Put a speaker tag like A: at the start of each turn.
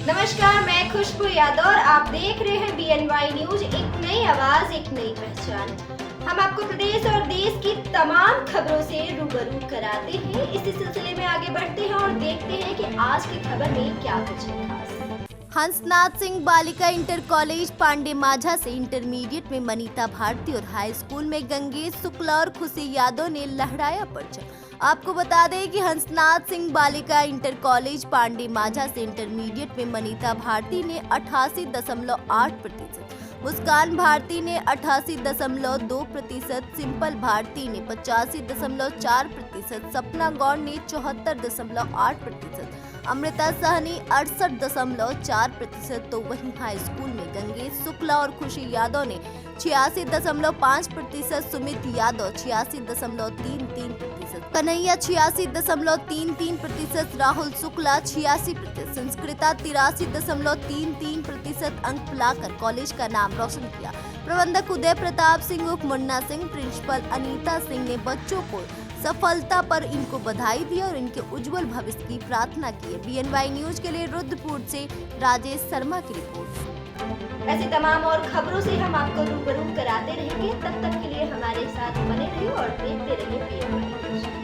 A: नमस्कार, मैं खुशबू यादव और आप देख रहे हैं BNY न्यूज। एक नई आवाज, एक नई पहचान। हम आपको प्रदेश और देश की तमाम खबरों से रूबरू कराते हैं। इसी सिलसिले में आगे बढ़ते हैं और देखते हैं कि आज की खबर में क्या कुछ है खास।
B: हंसनाथ सिंह बालिका इंटर कॉलेज पांडे माझा से इंटरमीडिएट में मनीता भारती और हाई स्कूल में गंगेश शुक्ला और खुशी यादव ने लहराया परचम। आपको बता दें कि हंसनाथ सिंह बालिका इंटर कॉलेज पांडे माझा से इंटरमीडिएट में मनीता भारती ने 88.8%, मुस्कान भारती ने 88.2%, सिंपल भारती ने 85.4%, सपना गौड़ ने 74.8%, अमृता सहनी 68.4%, तो वहीं हाई स्कूल में गंगेश शुक्ला और खुशी यादव ने 86.5%, सुमित यादव 86.33%, कन्हैया 86.33%, राहुल शुक्ला 86%, संस्कृता 83.33% अंक लाकर कॉलेज का नाम रोशन किया। प्रबंधक उदय प्रताप सिंह उर्फ मुन्ना सिंह, प्रिंसिपल अनीता सिंह ने बच्चों को सफलता पर इनको बधाई दी और इनके उज्जवल भविष्य की प्रार्थना की। BNY न्यूज के लिए रुद्रपुर से राजेश शर्मा की रिपोर्ट।
A: ऐसी तमाम और खबरों से हम आपको रूबरू कराते रहेंगे। तब तक के लिए हमारे साथ बने रहिए और देखते रहिए BNY न्यूज।